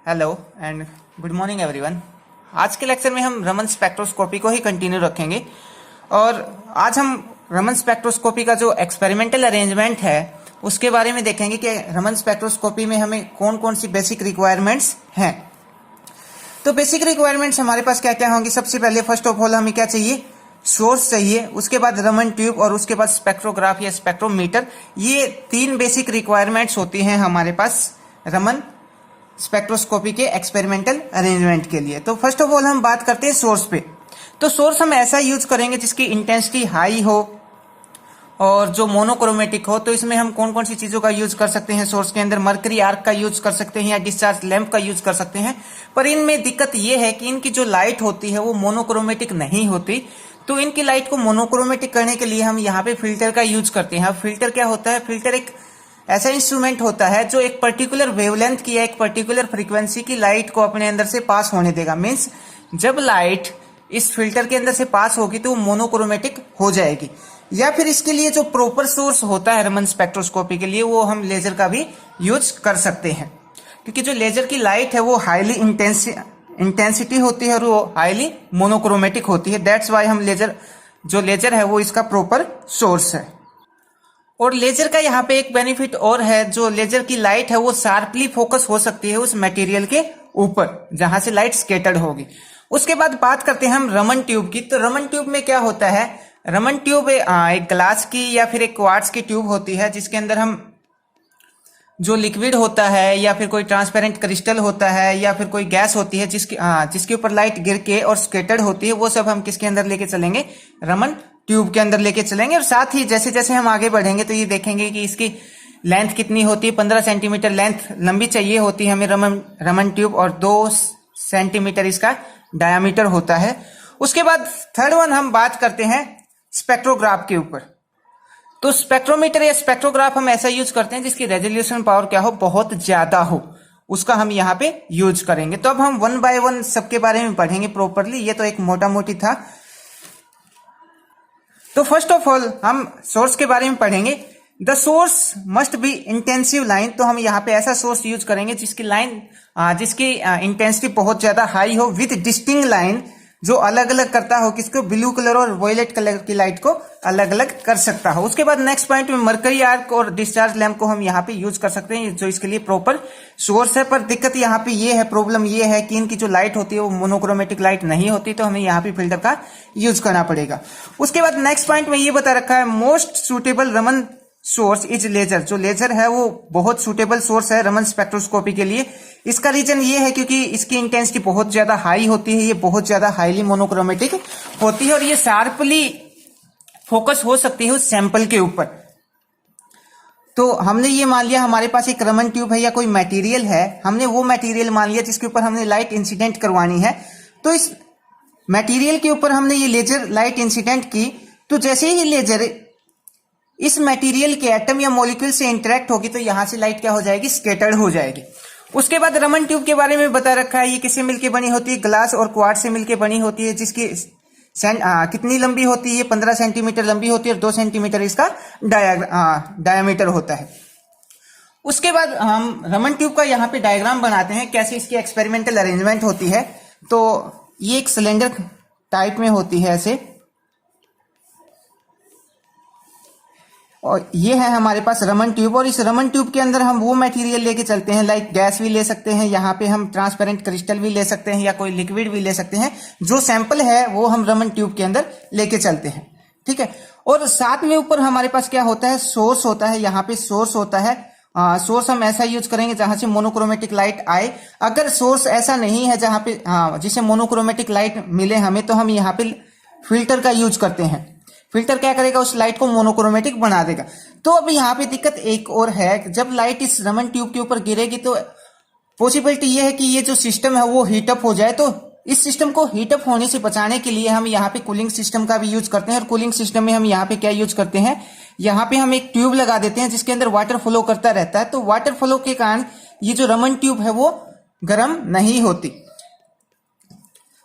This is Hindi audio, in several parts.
Hello and good morning everyone. आज के लेक्चर में हम रमन स्पेक्ट्रोस्कोपी को ही कंटिन्यू रखेंगे और आज हम रमन स्पेक्ट्रोस्कोपी का जो एक्सपेरिमेंटल अरेंजमेंट है उसके बारे में देखेंगे कि रमन स्पेक्ट्रोस्कोपी में हमें कौन कौन सी बेसिक रिक्वायरमेंट्स हैं। तो बेसिक रिक्वायरमेंट्स हमारे पास क्या क्या होंगी। सबसे पहले फर्स्ट ऑफ ऑल हमें क्या चाहिए, सोर्स चाहिए, उसके बाद रमन ट्यूब और उसके बाद स्पेक्ट्रोग्राफ या स्पेक्ट्रोमीटर। ये तीन बेसिक रिक्वायरमेंट्स होती हैं हमारे पास रमन स्पेक्ट्रोस्कोपी के एक्सपेरिमेंटल अरेंजमेंट के लिए। तो फर्स्ट ऑफ ऑल हम बात करते हैं सोर्स पे। तो सोर्स हम ऐसा यूज करेंगे जिसकी इंटेंसिटी हाई हो और जो मोनोक्रोमेटिक हो। तो इसमें हम कौन कौन सी चीजों का यूज कर सकते हैं सोर्स के अंदर, मर्करी आर्क का यूज कर सकते हैं या डिस्चार्ज लैंप का यूज कर सकते हैं। पर इनमें दिक्कत यह है कि इनकी जो लाइट होती है वो मोनोक्रोमेटिक नहीं होती। तो इनकी लाइट को मोनोक्रोमेटिक करने के लिए हम यहाँ पे फिल्टर का यूज करते हैं। अब फिल्टर क्या होता है, फिल्टर एक ऐसा इंस्ट्रूमेंट होता है जो एक पर्टिकुलर वेवलेंथ की या एक पर्टिकुलर फ्रीक्वेंसी की लाइट को अपने अंदर से पास होने देगा। मींस जब लाइट इस फिल्टर के अंदर से पास होगी तो वो मोनोक्रोमेटिक हो जाएगी। या फिर इसके लिए जो प्रॉपर सोर्स होता है रमन स्पेक्ट्रोस्कोपी के लिए वो हम लेजर का भी यूज कर सकते हैं, क्योंकि जो लेजर की लाइट है वो हाईली इंटेंसिटी होती है और वो हाईली मोनोक्रोमेटिक होती है। दैट्स वाई हम लेजर है वो इसका प्रॉपर सोर्स है। और लेजर का यहाँ पे एक बेनिफिट और है, जो लेजर की लाइट है वो शार्पली फोकस हो सकती है उस मटेरियल के ऊपर जहां से लाइट स्कैटर्ड होगी। उसके बाद बात करते हैं हम रमन ट्यूब की। तो रमन ट्यूब में क्या होता है, रमन ट्यूब एक ग्लास की या फिर एक क्वार्ट्ज की ट्यूब होती है जिसके अंदर हम जो लिक्विड होता है या फिर कोई ट्रांसपेरेंट क्रिस्टल होता है या फिर कोई गैस होती है जिसके ऊपर लाइट गिर के और स्कैटर्ड होती है, वो सब हम किसके अंदर लेके चलेंगे, रमन ट्यूब के अंदर लेके चलेंगे। और साथ ही जैसे जैसे हम आगे बढ़ेंगे तो ये देखेंगे कि इसकी लेंथ कितनी होती है। 15 सेंटीमीटर लेंथ लंबी चाहिए होती है हमें रमन ट्यूब और 2 सेंटीमीटर इसका डायामीटर होता है। उसके बाद थर्ड वन हम बात करते हैं स्पेक्ट्रोग्राफ के ऊपर। तो स्पेक्ट्रोमीटर या स्पेक्ट्रोग्राफ हम ऐसा यूज करते हैं जिसकी रेजोल्यूशन पावर क्या हो, बहुत ज्यादा हो, उसका हम यहाँ पे यूज करेंगे। तो अब हम वन बाय वन सबके बारे में पढ़ेंगे प्रॉपरली। ये तो एक मोटा मोटी था। तो फर्स्ट ऑफ ऑल हम सोर्स के बारे में पढ़ेंगे। The source must be intensive line. तो हम यहाँ पे ऐसा सोर्स यूज करेंगे जिसकी इंटेंसिटी बहुत ज्यादा हाई हो, विद डिस्टिंक्ट लाइन, जो अलग अलग करता हो किसको, ब्लू कलर और वॉयलेट कलर की लाइट को अलग अलग कर सकता हो। उसके बाद नेक्स्ट पॉइंट में मर्करी आर्क और डिस्चार्ज लैंप को हम यहाँ पे यूज कर सकते हैं जो इसके लिए प्रॉपर सोर्स है। पर दिक्कत यहाँ पे ये है, प्रॉब्लम ये है कि इनकी जो लाइट होती है वो मोनोक्रोमेटिक लाइट नहीं होती, तो हमें यहाँ पे फिल्टर का यूज करना पड़ेगा। उसके बाद नेक्स्ट पॉइंट में ये बता रखा है, most suitable Raman source is laser. जो लेजर है वो बहुत सुटेबल सोर्स है रमन स्पेक्ट्रोस्कोपी के लिए। इसका रीजन ये है क्योंकि इसकी इंटेंसिटी बहुत ज्यादा हाई होती है, ये बहुत ज्यादा हाईली मोनोक्रोमेटिक होती है और ये शार्पली फोकस हो सकती है उस सैंपल के ऊपर। तो हमने ये मान लिया हमारे पास एक रमन ट्यूब है या कोई मटेरियल है, हमने वो मटेरियल मान लिया जिसके ऊपर हमने लाइट इंसिडेंट करवानी है। तो इस मटेरियल के ऊपर हमने ये लेजर लाइट इंसिडेंट की, तो जैसे ही लेजर इस मटेरियल के एटम या मॉलिक्यूल से इंटरेक्ट होगी तो यहां से लाइट क्या हो जाएगी, स्कैटर्ड हो जाएगी। उसके बाद रमन ट्यूब के बारे में बता रखा है, ये किससे मिलकर बनी होती है, ग्लास और क्वार्ट्ज से मिलकर बनी होती है, जिसकी कितनी लंबी होती है, 15 सेंटीमीटर लंबी होती है और 2 सेंटीमीटर इसका डायामीटर होता है। उसके बाद हम रमन ट्यूब का यहाँ पे डायग्राम बनाते हैं कैसे इसकी एक्सपेरिमेंटल अरेंजमेंट होती है। तो ये एक सिलेंडर टाइप में होती है ऐसे, और ये है हमारे पास रमन ट्यूब। और इस रमन ट्यूब के अंदर हम वो मटेरियल लेके चलते हैं, लाइक गैस भी ले सकते हैं, यहाँ पे हम ट्रांसपेरेंट क्रिस्टल भी ले सकते हैं या कोई लिक्विड भी ले सकते हैं। जो सैंपल है वो हम रमन ट्यूब के अंदर लेके चलते हैं, ठीक है। और साथ में ऊपर हमारे पास क्या होता है, सोर्स होता है। यहाँ पे सोर्स होता है, सोर्स हम ऐसा यूज करेंगे जहां से मोनोक्रोमेटिक लाइट आए। अगर सोर्स ऐसा नहीं है जहां पे जिसे मोनोक्रोमेटिक लाइट मिले हमें, तो हम यहाँ पे फिल्टर का यूज करते हैं। फिल्टर क्या करेगा, उस लाइट को मोनोक्रोमेटिक बना देगा। तो अब यहाँ पे दिक्कत एक और है, जब लाइट इस रमन ट्यूब के ऊपर गिरेगी तो पॉसिबिलिटी ये है कि ये जो सिस्टम है वो हीटअप हो जाए। तो इस सिस्टम को हीटअप होने से बचाने के लिए हम यहाँ पे कूलिंग सिस्टम का भी यूज करते हैं। और कूलिंग सिस्टम में हम यहाँ पे क्या यूज करते हैं, यहाँ पे हम एक ट्यूब लगा देते हैं जिसके अंदर वाटर फ्लो करता रहता है। तो वाटर फ्लो के कारण ये जो रमन ट्यूब है वो गर्म नहीं होती।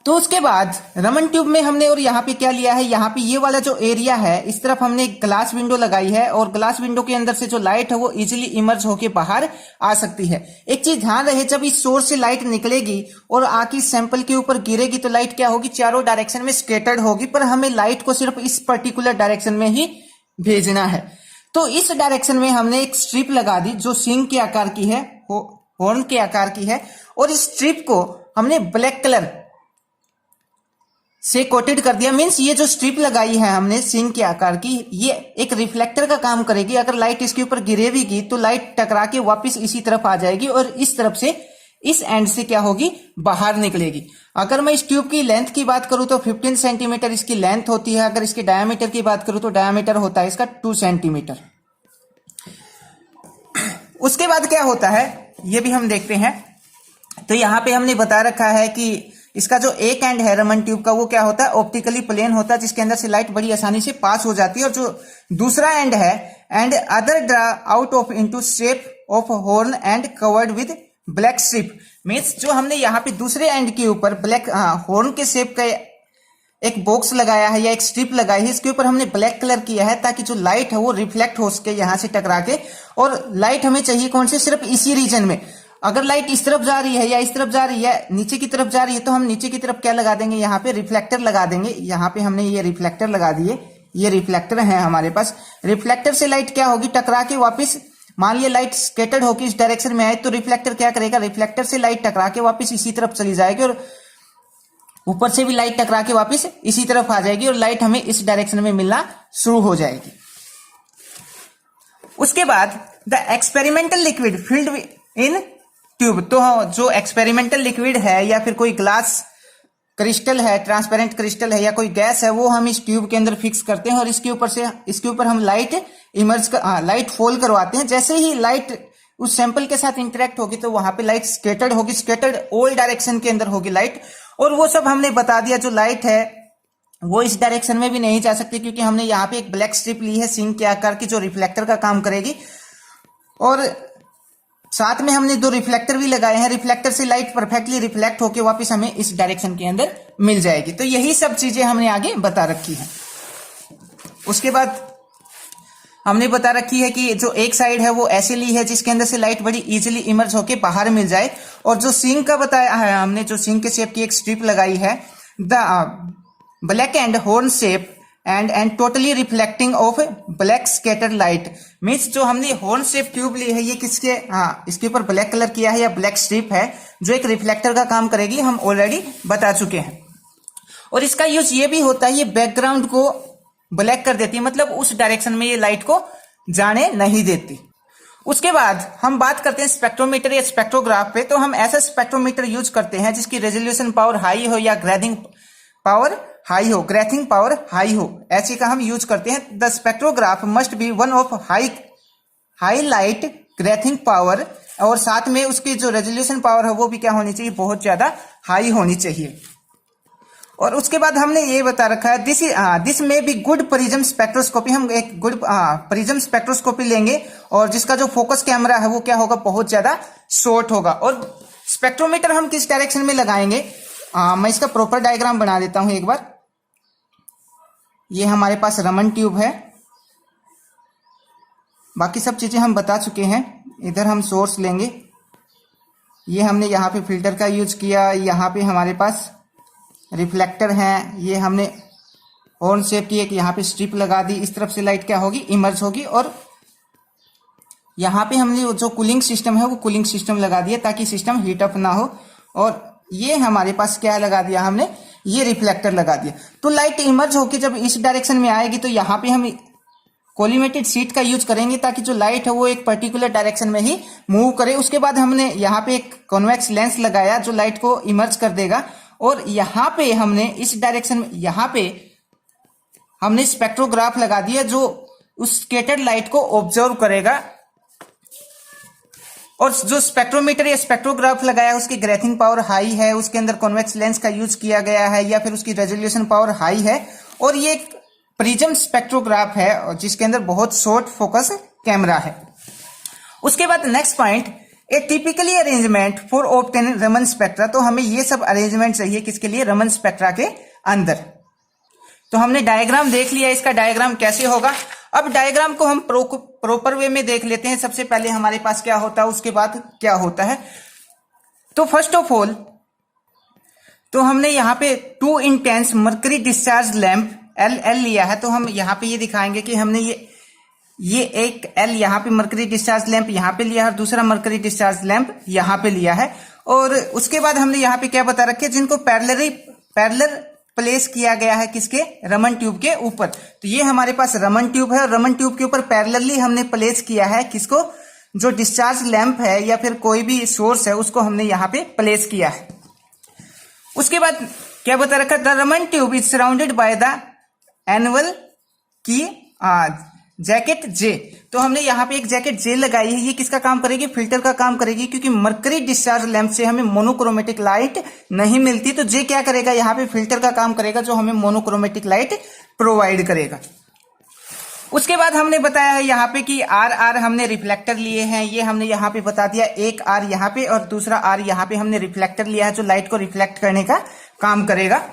तो उसके बाद रमन ट्यूब में हमने और यहाँ पे क्या लिया है, यहाँ पे ये वाला जो एरिया है इस तरफ हमने ग्लास विंडो लगाई है और ग्लास विंडो के अंदर से जो लाइट है वो इजीली इमर्ज होके बाहर आ सकती है। एक चीज ध्यान रहे, जब इस सोर्स से लाइट निकलेगी और आके सैंपल के ऊपर गिरेगी तो लाइट क्या होगी, चारों डायरेक्शन में स्केटर्ड होगी, पर हमें लाइट को सिर्फ इस पर्टिकुलर डायरेक्शन में ही भेजना है। तो इस डायरेक्शन में हमने एक स्ट्रिप लगा दी जो सिंक के आकार की है, हॉर्न के आकार की है, और इस स्ट्रिप को हमने ब्लैक कलर से कोटेड कर दिया। मींस ये जो स्ट्रिप लगाई है हमने सिंक के आकार की, ये एक रिफ्लेक्टर का काम करेगी। अगर लाइट इसके ऊपर गिरेगी तो लाइट टकरा के वापस इसी तरफ आ जाएगी और इस तरफ से, इस एंड से क्या होगी, बाहर निकलेगी। अगर मैं इस ट्यूब की लेंथ की बात करूं तो 15 सेंटीमीटर इसकी लेंथ होती है। अगर इसके डायमीटर की बात करूं तो डायमीटर होता है इसका 2 सेंटीमीटर। उसके बाद क्या होता है ये भी हम देखते हैं। तो यहां पे हमने बता रखा है कि इसका जो एक एंड है रमन ट्यूब का वो क्या होता है, ऑप्टिकली प्लेन होता है, जिसके अंदर से लाइट बड़ी आसानी से पास हो जाती है। और जो दूसरा एंड है, and other draw out of into shape of horn and covered with black strip. Means जो हमने यहाँ पे दूसरे एंड के ऊपर ब्लैक हॉर्न के शेप का एक बॉक्स लगाया है या एक स्ट्रिप लगाई है, इसके ऊपर हमने ब्लैक कलर किया है ताकि जो लाइट है वो रिफ्लेक्ट हो सके यहाँ से टकरा के। और लाइट हमें चाहिए कौन से, सिर्फ इसी रीजन में। अगर लाइट इस तरफ जा रही है या इस तरफ जा रही है, नीचे की तरफ जा रही है, तो हम नीचे की तरफ क्या लगा देंगे, यहाँ पे रिफ्लेक्टर लगा देंगे। यहाँ पे हमने ये रिफ्लेक्टर लगा दिए, ये रिफ्लेक्टर है हमारे पास। रिफ्लेक्टर से लाइट क्या होगी, टकरा के वापस, मान लिया लाइट स्केटर्ड होकर इस डायरेक्शन में आए तो रिफ्लेक्टर क्या करेगा, रिफ्लेक्टर से लाइट टकरा के वापस इसी तरफ चली जाएगी और ऊपर से भी लाइट टकरा के वापस इसी तरफ आ जाएगी और लाइट हमें इस डायरेक्शन में मिलना शुरू हो जाएगी। उसके बाद the experimental liquid filled in tube. तो जो एक्सपेरिमेंटल लिक्विड है या फिर कोई ग्लास क्रिस्टल है, ट्रांसपेरेंट क्रिस्टल है या कोई गैस है, वो हम इस ट्यूब के अंदर फिक्स करते हैं और इसके ऊपर हम लाइट फॉल करवाते हैं। जैसे ही लाइट उस सैंपल के साथ इंटरेक्ट होगी तो वहां पे लाइट स्केटर्ड होगी, स्केटर्ड ऑल डायरेक्शन के अंदर होगी लाइट। और वो सब हमने बता दिया, जो लाइट है वो इस डायरेक्शन में भी नहीं जा सकती क्योंकि हमने यहाँ पे एक ब्लैक स्ट्रिप ली है सिंक के आकार की जो रिफ्लेक्टर का काम करेगी। और साथ में हमने 2 रिफ्लेक्टर भी लगाए हैं, रिफ्लेक्टर से लाइट परफेक्टली रिफ्लेक्ट होके वापस हमें इस डायरेक्शन के अंदर मिल जाएगी। तो यही सब चीजें हमने आगे बता रखी है। उसके बाद हमने बता रखी है कि जो एक साइड है वो ऐसे ली है जिसके अंदर से लाइट बड़ी इजीली इमर्ज होके बाहर मिल जाए। और जो सिंक का बताया है हमने, जो सिंक के शेप की एक स्ट्रिप लगाई है, the black and horn shape and totally reflecting of black scattered light. Means जो हमने हॉर्न शेप ट्यूब ली है ये किसके, इसके ऊपर ब्लैक कलर किया है या ब्लैक स्ट्रिप है जो एक रिफ्लेक्टर का काम करेगी, हम ऑलरेडी बता चुके हैं। और इसका यूज ये भी होता है, ये बैकग्राउंड को ब्लैक कर देती है, मतलब उस डायरेक्शन में ये लाइट को जाने नहीं देती। उसके बाद हम बात करते हैं स्पेक्ट्रोमीटर या स्पेक्ट्रोग्राफ पे। तो हम ऐसा स्पेक्ट्रोमीटर यूज करते हैं जिसकी रेजोल्यूशन पावर हाई हो या ग्रेथिंग पावर हाई हो, ऐसे का हम यूज करते हैं। The spectrograph must be one of high light gathering power, और साथ में उसकी जो रेजोल्यूशन पावर है वो भी क्या होनी चाहिए, बहुत ज्यादा हाई होनी चाहिए। और उसके बाद हमने ये बता रखा है दिस में भी गुड प्रिज्म स्पेक्ट्रोस्कोपी। हम एक गुड प्रिज्म स्पेक्ट्रोस्कोपी लेंगे और जिसका जो फोकस कैमरा है वो क्या होगा, बहुत ज्यादा शॉर्ट होगा। और स्पेक्ट्रोमीटर हम किस डायरेक्शन में लगाएंगे, मैं इसका प्रॉपर डायग्राम बना देता हूं एक बार। ये हमारे पास रमन ट्यूब है, बाकी सब चीजें हम बता चुके हैं। इधर हम सोर्स लेंगे, ये हमने यहाँ पे फिल्टर का यूज किया, यहाँ पे हमारे पास रिफ्लेक्टर हैं, ये हमने हॉर्न शेप की एक यहाँ पे स्ट्रिप लगा दी, इस तरफ से लाइट क्या होगी, इमर्ज होगी। और यहाँ पे हमने जो कूलिंग सिस्टम है वो कूलिंग सिस्टम लगा दिया ताकि सिस्टम हीट अप ना हो। और ये हमारे पास क्या लगा दिया हमने, ये रिफ्लेक्टर लगा दिया। तो लाइट इमर्ज होकर जब इस डायरेक्शन में आएगी तो यहाँ पे हम कोलिमेटेड शीट का यूज करेंगे ताकि जो लाइट है वो एक पर्टिकुलर डायरेक्शन में ही मूव करे। उसके बाद हमने यहाँ पे एक कॉन्वेक्स लेंस लगाया जो लाइट को इमर्ज कर देगा। और यहाँ पे हमने इस डायरेक्शन में, यहाँ पे हमने स्पेक्ट्रोग्राफ लगा दिया जो उस स्कैटर्ड लाइट को ऑब्जर्व करेगा। और जो स्पेक्ट्रोमीटर या स्पेक्ट्रोग्राफ लगाया उसकी ग्रेथिंग पावर हाई है, उसके अंदर कॉन्वेक्स लेंस का यूज किया गया है या फिर उसकी रेजोल्यूशन पावर हाई है। और ये एक प्रिज्म स्पेक्ट्रोग्राफ है जिसके अंदर बहुत शॉर्ट फोकस कैमरा है। उसके बाद next point A typically arrangement for obtaining Raman spectra, तो हमें ये सब अरेंजमेंट चाहिए किसके लिए, रमन स्पेक्ट्रा के अंदर। तो हमने डायग्राम देख लिया, इसका डायग्राम कैसे होगा। अब डायग्राम को हम प्रॉपर वे में देख लेते हैं। सबसे पहले हमारे पास क्या होता है, उसके बाद क्या होता है। तो फर्स्ट ऑफ ऑल तो हमने यहाँ पे 2 intense mercury discharge lamp L लिया है। तो हम यहाँ पे ये दिखाएंगे कि हमने ये एक एल यहाँ पे मर्करी डिस्चार्ज लैंप यहाँ पे लिया है और दूसरा मर्करी डिस्चार्ज लैंप यहाँ पे लिया है। और उसके बाद हमने यहाँ पे क्या बता रखे, जिनको पैरेलल प्लेस किया गया है किसके, रमन ट्यूब के ऊपर। तो ये हमारे पास रमन ट्यूब है और रमन ट्यूब के ऊपर पैरेलली हमने प्लेस किया है किसको, जो डिस्चार्ज लैंप है या फिर कोई भी सोर्स है उसको हमने यहाँ पे प्लेस किया है। उसके बाद क्या बता रखा, the Raman tube is surrounded by the annual की जैकेट जे। तो हमने यहाँ पे एक जैकेट जे लगाई है। ये किसका काम करेगी, फिल्टर का काम करेगी, क्योंकि मर्करी डिस्चार्ज लैंप से हमें मोनोक्रोमेटिक लाइट नहीं मिलती। तो जे क्या करेगा, यहाँ पे फिल्टर का काम करेगा जो हमें मोनोक्रोमेटिक लाइट प्रोवाइड करेगा। उसके बाद हमने बताया है यहाँ पे कि आर हमने रिफ्लेक्टर लिए हैं। ये हमने यहाँ पे बता दिया, एक आर यहाँ पे और दूसरा आर यहाँ पे हमने रिफ्लेक्टर लिया है जो लाइट को रिफ्लेक्ट करने का काम करेगा।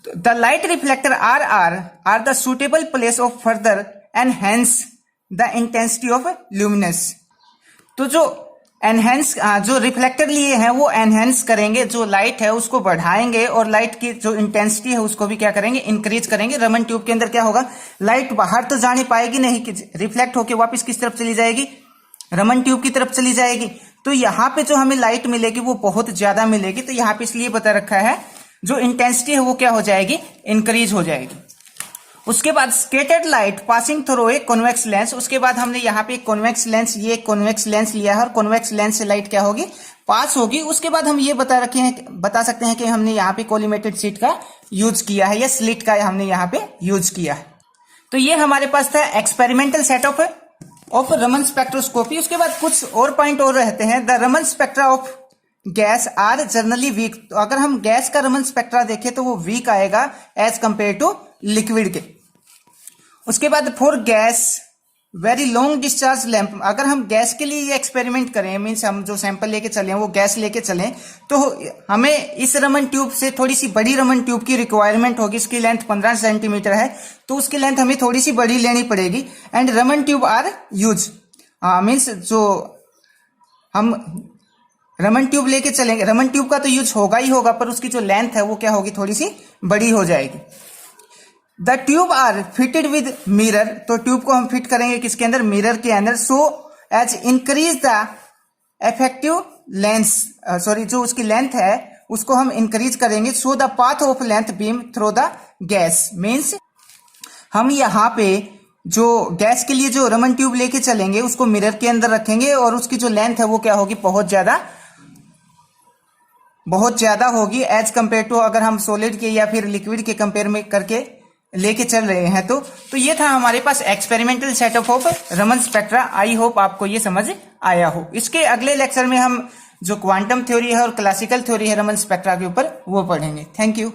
The light reflector RR are the suitable place of further enhance the intensity of luminous। तो जो रिफ्लेक्टर लिए हैं वो एनहेंस करेंगे, जो लाइट है उसको बढ़ाएंगे और लाइट की जो इंटेंसिटी है उसको भी क्या करेंगे, इंक्रीज करेंगे। रमन ट्यूब के अंदर क्या होगा, लाइट बाहर तो जाने पाएगी नहीं, कि रिफ्लेक्ट होके वापस किस तरफ चली जाएगी, रमन ट्यूब की तरफ चली जाएगी। तो यहाँ पे जो हमें लाइट मिलेगी वो बहुत ज्यादा मिलेगी। तो यहाँ पे इसलिए बता रखा है जो इंटेंसिटी है वो क्या हो जाएगी, इंक्रीज हो जाएगी। उसके बाद scattered light passing through a convex lens. उसके बाद हमने यहाँ पे कॉन्वेक्स लेंस, ये कॉन्वेक्स लेंस लिया है और कॉन्वेक्स लेंस से लाइट क्या होगी, पास होगी। उसके बाद हम ये बता सकते हैं कि हमने यहाँ पे कोलिमेटेड शीट का यूज किया है या स्लिट का हमने यहाँ पे यूज किया है। तो ये हमारे पास था experimental setup of Raman spectroscopy. उसके बाद कुछ और पॉइंट और रहते हैं। The Raman spectra of gas are generally weak. तो अगर हम गैस का रमन स्पेक्ट्रा देखें तो वो वीक आएगा एज कंपेयर टू लिक्विड के। उसके बाद for gas very long discharge lamp, अगर हम गैस के लिए ये एक्सपेरिमेंट करें, मीन्स हम जो सैंपल लेके चले वो गैस लेके चलें, तो हमें इस रमन ट्यूब से थोड़ी सी बड़ी रमन ट्यूब की रिक्वायरमेंट होगी। इसकी लेंथ 15 सेंटीमीटर है तो उसकी लेंथ हमें थोड़ी सी बड़ी लेनी पड़ेगी। And Raman tube are use, means जो हम रमन ट्यूब लेके चलेंगे, रमन ट्यूब का तो यूज होगा ही होगा, पर उसकी जो लेंथ है वो क्या होगी, थोड़ी सी बड़ी हो जाएगी। The tube are fitted with mirror. तो ट्यूब को हम फिट करेंगे किसके अंदर, मिरर के अंदर। So as increase the effective lens, जो उसकी लेंथ है उसको हम इंक्रीज करेंगे। So the path of length beam through the gas, means हम यहाँ पे जो गैस के लिए जो रमन ट्यूब लेके चलेंगे उसको मिरर के अंदर रखेंगे और उसकी जो लेंथ है वो क्या होगी, बहुत ज्यादा होगी एज कंपेयर टू अगर हम सॉलिड के या फिर लिक्विड के कंपेयर में करके लेके चल रहे हैं। तो ये था हमारे पास experimental setup of Raman spectra. I hope आपको ये समझ आया हो। इसके अगले लेक्चर में हम जो क्वांटम थ्योरी है और क्लासिकल थ्योरी है रमन स्पेक्ट्रा के ऊपर वो पढ़ेंगे। Thank you.